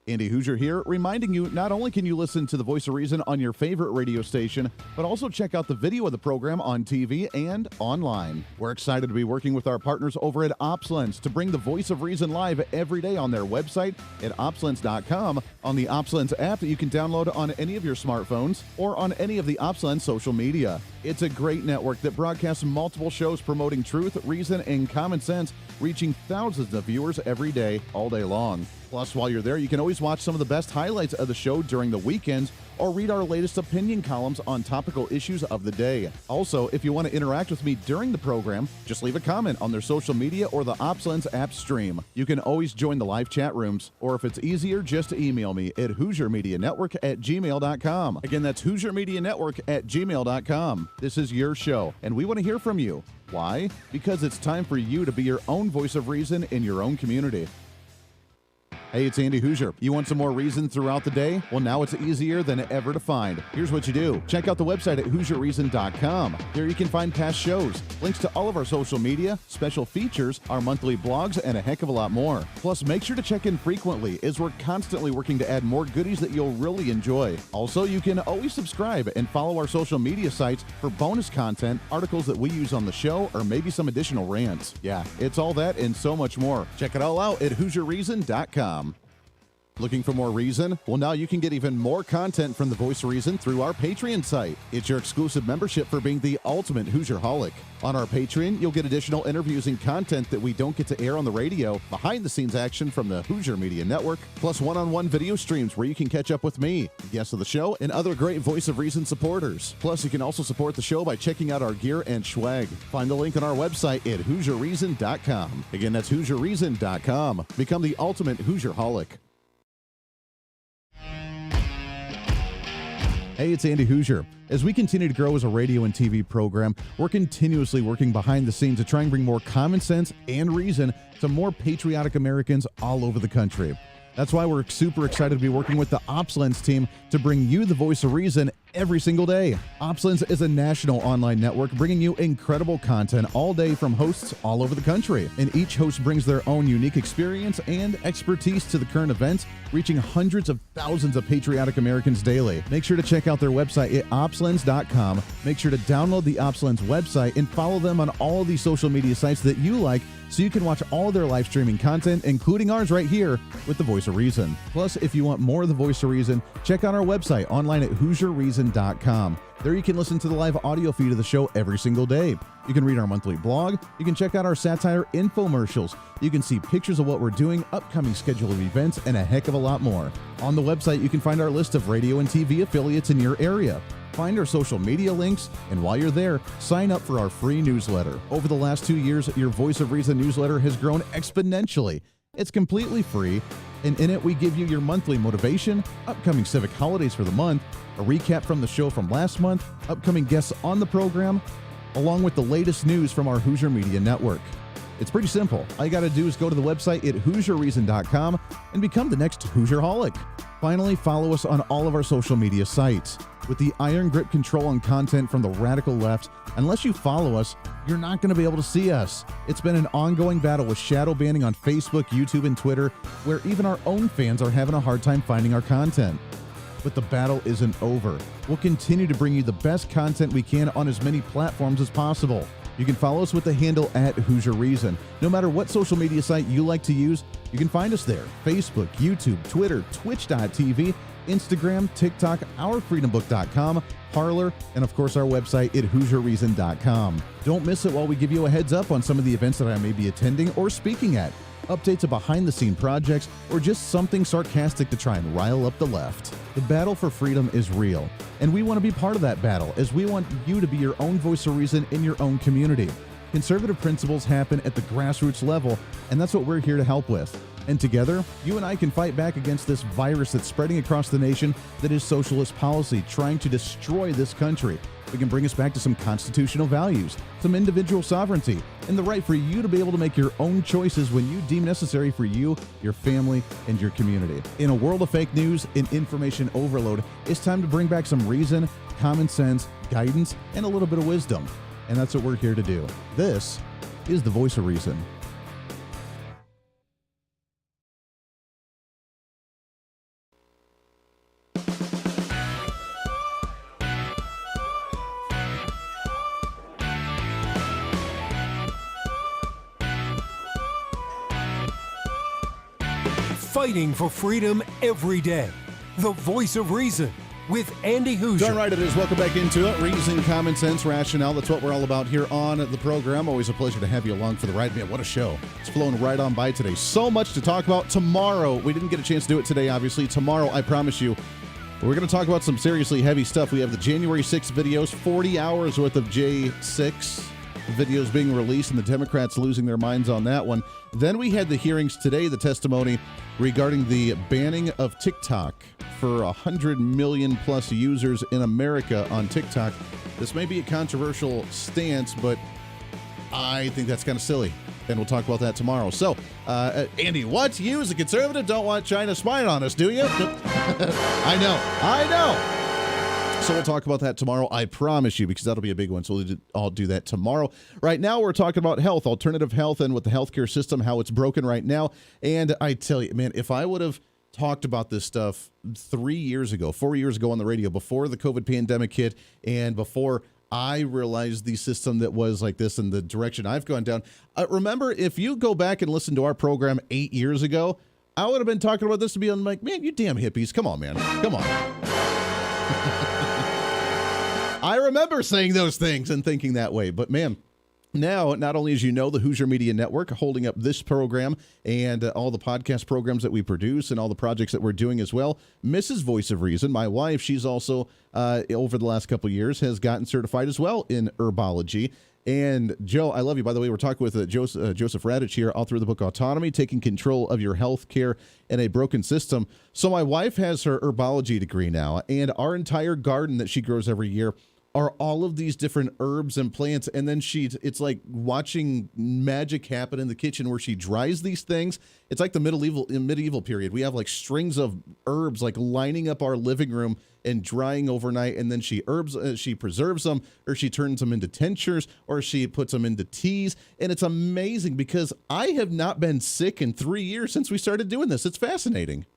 Andy Hooser here, reminding you not only can you listen to the Voice of Reason on your favorite radio station, but also check out the video of the program on TV and online. We're excited to be working with our partners over at OpsLens to bring the Voice of Reason live every day on their website at opslens.com, on the OpsLens app that you can download on any of your smartphones, or on any of the OpsLens social media. It's a great network that broadcasts multiple shows promoting truth, reason, and common sense, reaching thousands of viewers every day, all day long. Plus, while you're there, you can always watch some of the best highlights of the show during the weekends or read our latest opinion columns on topical issues of the day. Also, if you want to interact with me during the program, just leave a comment on their social media or the OpsLens app stream. You can always join the live chat rooms, or if it's easier, just email me at HooserMediaNetwork@gmail.com. Again, that's HooserMediaNetwork@gmail.com. This is your show, and we want to hear from you. Why? Because it's time for you to be your own voice of reason in your own community. Hey, it's Andy Hooser. You want some more reason throughout the day? Well, now it's easier than ever to find. Here's what you do. Check out the website at HooserReason.com. There you can find past shows, links to all of our social media, special features, our monthly blogs, and a heck of a lot more. Plus, make sure to check in frequently, as we're constantly working to add more goodies that you'll really enjoy. Also, you can always subscribe and follow our social media sites for bonus content, articles that we use on the show, or maybe some additional rants. Yeah, it's all that and so much more. Check it all out at HooserReason.com. Looking for more reason? Well, now you can get even more content from the Voice of Reason through our Patreon site. It's your exclusive membership for being the ultimate Hoosierholic. On our Patreon, you'll get additional interviews and content that we don't get to air on the radio, behind-the-scenes action from the Hooser Media Network, plus one-on-one video streams where you can catch up with me, the guests of the show, and other great Voice of Reason supporters. Plus, you can also support the show by checking out our gear and swag. Find the link on our website at HooserReason.com. Again, that's HooserReason.com. Become the ultimate Hoosierholic. Hey, it's Andy Hooser. As we continue to grow as a radio and TV program, we're continuously working behind the scenes to try and bring more common sense and reason to more patriotic Americans all over the country. That's why we're super excited to be working with the OpsLens team to bring you the Voice of Reason every single day. OpsLens is a national online network bringing you incredible content all day from hosts all over the country. And each host brings their own unique experience and expertise to the current events, reaching hundreds of thousands of patriotic Americans daily. Make sure to check out their website at opslens.com. Make sure to download the OpsLens website and follow them on all of these social media sites that you like, so you can watch all their live streaming content, including ours right here with the Voice of Reason. Plus, if you want more of the Voice of Reason, check out our website online at HooserReason.com. There you can listen to the live audio feed of the show every single day. You can read our monthly blog. You can check out our satire infomercials. You can see pictures of what we're doing, upcoming schedule of events, and a heck of a lot more. On the website, you can find our list of radio and TV affiliates in your area. Find our social media links, and while you're there, sign up for our free newsletter. Over the last 2 years, your Voice of Reason newsletter has grown exponentially. It's completely free, and in it we give you your monthly motivation, upcoming civic holidays for the month, a recap from the show from last month, upcoming guests on the program, along with the latest news from our Hooser Media Network. It's pretty simple. All you got to do is go to the website at HooserReason.com and become the next Hoosierholic. Finally, follow us on all of our social media sites. With the iron grip control on content from the radical left, unless you follow us, you're not going to be able to see us. It's been an ongoing battle with shadow banning on Facebook, YouTube, and Twitter, where even our own fans are having a hard time finding our content. But the battle isn't over. We'll continue to bring you the best content we can on as many platforms as possible. You can follow us with the handle at Hooser Reason. No matter what social media site you like to use, you can find us there. Facebook, YouTube, Twitter, Twitch.tv, Instagram, TikTok, ourfreedombook.com, Parler, and of course our website at HooserReason.com. Don't miss it while we give you a heads up on some of the events that I may be attending or speaking at, updates of behind-the-scene projects, or just something sarcastic to try and rile up the left. The battle for freedom is real, and we want to be part of that battle, as we want you to be your own voice of reason in your own community. Conservative principles happen at the grassroots level, and that's what we're here to help with. And together, you and I can fight back against this virus that's spreading across the nation that is socialist policy, trying to destroy this country. We can bring us back to some constitutional values, some individual sovereignty, and the right for you to be able to make your own choices when you deem necessary for you, your family, and your community. In a world of fake news and information overload, it's time to bring back some reason, common sense, guidance, and a little bit of wisdom. And that's what we're here to do. This is the Voice of Reason. fighting for freedom every day. The Voice of Reason with Andy Hooser. Darn right it is. Welcome back into it. Reason, common sense, rationale. That's what we're all about here on the program. Always a pleasure to have you along for the ride. Man, what a show. It's flown right on by today. So much to talk about. Tomorrow, we didn't get a chance to do it today, obviously. Tomorrow, I promise you, we're going to talk about some seriously heavy stuff. We have the January 6th videos, 40 hours worth of J6 videos being released, and the Democrats losing their minds on that one. Then we had the hearings today, the testimony regarding the banning of TikTok for 100 million plus users in America on TikTok. This may be a controversial stance, but I think that's kind of silly, and we'll talk about that tomorrow. So, Andy, what? You as a conservative don't want China spying on us, do you? I know. So we'll talk about that tomorrow, I promise you, because that'll be a big one. So we'll all do that tomorrow. Right now, we're talking about health, alternative health, and with the healthcare system, how it's broken right now. And I tell you, man, if I would have talked about this stuff 4 years ago on the radio, before the COVID pandemic hit, and before I realized the system that was like this and the direction I've gone down. Remember, if you go back and listen to our program 8 years ago, I would have been talking about this to be like, man, you damn hippies. Come on, man. Come on. I remember saying those things and thinking that way, but man, now, not only as you know, the Hooser Media Network holding up this program and all the podcast programs that we produce and all the projects that we're doing as well. Mrs. Voice of Reason, my wife, she's also, over the last couple of years, has gotten certified as well in herbology. And Joe, I love you. By the way, we're talking with Joseph Radich here, author of the book Autonomy, Taking Control of Your Health Care in a Broken System. So my wife has her herbology degree now, and our entire garden that she grows every year are all of these different herbs and plants. And then it's like watching magic happen in the kitchen where she dries these things. It's like the medieval period. We have like strings of herbs like lining up our living room and drying overnight. And then she preserves them, or she turns them into tinctures, or she puts them into teas. And it's amazing because I have not been sick in 3 years since we started doing this. It's fascinating.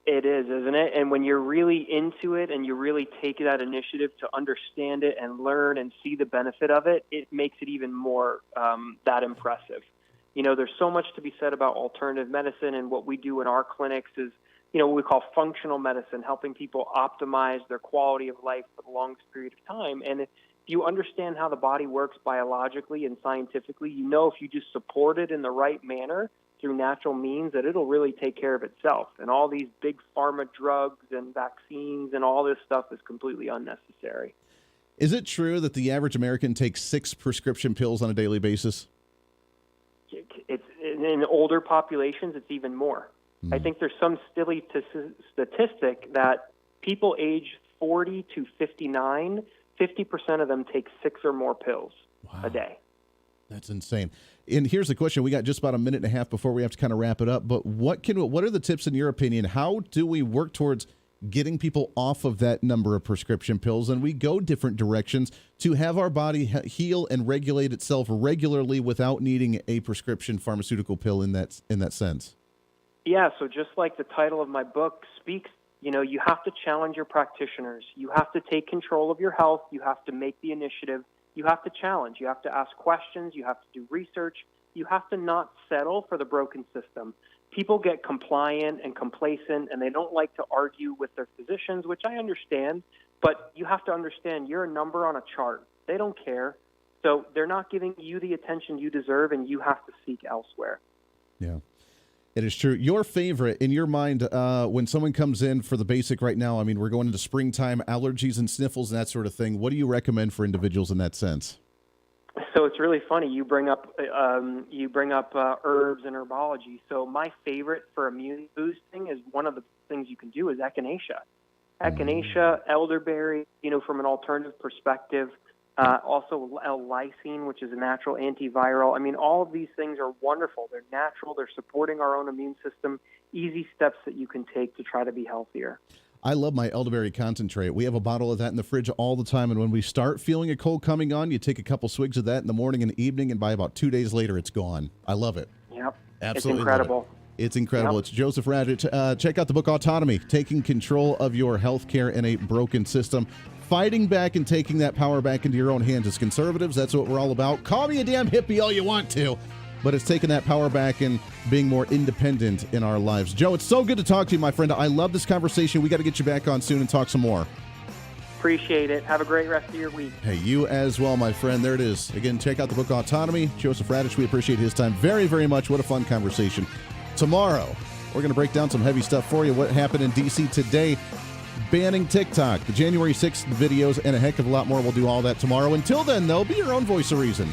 It is, isn't it? And when you're really into it and you really take that initiative to understand it and learn and see the benefit of it, it makes it even more that impressive. You know, there's so much to be said about alternative medicine, and what we do in our clinics is, you know, what we call functional medicine, helping people optimize their quality of life for the longest period of time. And if you understand how the body works biologically and scientifically, you know, if you just support it in the right manner, through natural means, that it'll really take care of itself. And all these big pharma drugs and vaccines and all this stuff is completely unnecessary. Is it true that the average American takes 6 prescription pills on a daily basis? It's in older populations, it's even more. I think there's some silly statistic that people age 40 to 59, 50% of them take 6 or more pills a day. That's insane. And here's the question. We got just about a minute and a half before we have to kind of wrap it up. But what are the tips in your opinion? How do we work towards getting people off of that number of prescription pills, and we go different directions to have our body heal and regulate itself regularly without needing a prescription pharmaceutical pill in that sense? Yeah, so just like the title of my book speaks, you know, you have to challenge your practitioners. You have to take control of your health. You have to make the initiative. You have to challenge. You have to ask questions. You have to do research. You have to not settle for the broken system. People get compliant and complacent, and they don't like to argue with their physicians, which I understand. But you have to understand you're a number on a chart. They don't care. So they're not giving you the attention you deserve, and you have to seek elsewhere. Yeah. It is true. Your favorite, in your mind, when someone comes in for the basic right now, I mean, we're going into springtime, allergies and sniffles and that sort of thing. What do you recommend for individuals in that sense? So it's really funny. You bring up herbs and herbology. So my favorite for immune boosting is one of the things you can do is echinacea. Echinacea, elderberry, you know, from an alternative perspective. Also L-lysine, which is a natural antiviral. I mean, all of these things are wonderful. They're natural. They're supporting our own immune system. Easy steps that you can take to try to be healthier. I love my elderberry concentrate. We have a bottle of that in the fridge all the time, and when we start feeling a cold coming on, you take a couple swigs of that in the morning and the evening, and by about 2 days later, it's gone. I love it. Yep. Absolutely. It's incredible. It's incredible. Yep. It's Joseph Radich. Check out the book Autonomy, Taking Control of Your Health Care in a Broken System. Fighting back and taking that power back into your own hands. As conservatives, that's what we're all about. Call me a damn hippie all you want to, but it's taken that power back and being more independent in our lives. Joe, it's so good to talk to you, my friend. I love this conversation. We got to get you back on soon and talk some more. Appreciate it. Have a great rest of your week. Hey, you as well, my friend. There it is. Again, check out the book Autonomy. Joseph Radish, we appreciate his time very, very much. What a fun conversation. Tomorrow, we're going to break down some heavy stuff for you. What happened in D.C. today, banning TikTok, the January 6th videos, and a heck of a lot more. We'll do all that tomorrow. Until then, though, be your own voice of reason.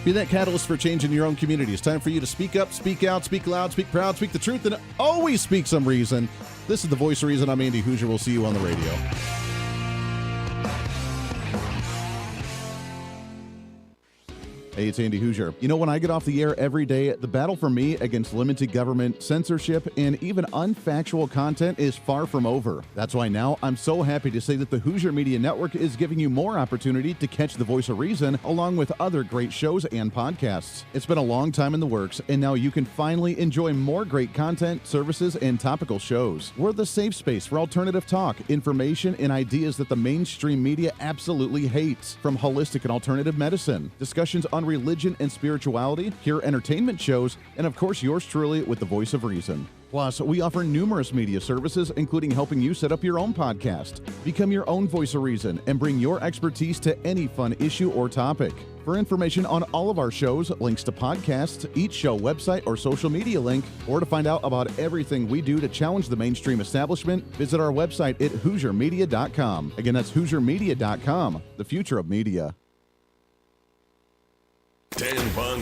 Be that catalyst for change in your own community. It's time for you to speak up, speak out, speak loud, speak proud, speak the truth, and always speak some reason. This is the Voice of Reason. I'm Andy Hooser. We'll see you on the radio. Hey, it's Andy Hooser. You know, when I get off the air every day, the battle for me against limited government, censorship, and even unfactual content is far from over. That's why now I'm so happy to say that the Hooser Media Network is giving you more opportunity to catch the Voice of Reason along with other great shows and podcasts. It's been a long time in the works, and now you can finally enjoy more great content, services, and topical shows. We're the safe space for alternative talk, information, and ideas that the mainstream media absolutely hates. From holistic and alternative medicine, discussions on religion and spirituality, pure entertainment shows, and of course yours truly with the Voice of Reason. Plus, we offer numerous media services, including helping you set up your own podcast. Become your own Voice of Reason and bring your expertise to any fun issue or topic. For information on all of our shows, links to podcasts, each show website or social media link, or to find out about everything we do to challenge the mainstream establishment, visit our website at HooserMedia.com. Again, that's HooserMedia.com, the future of media. 10 Bond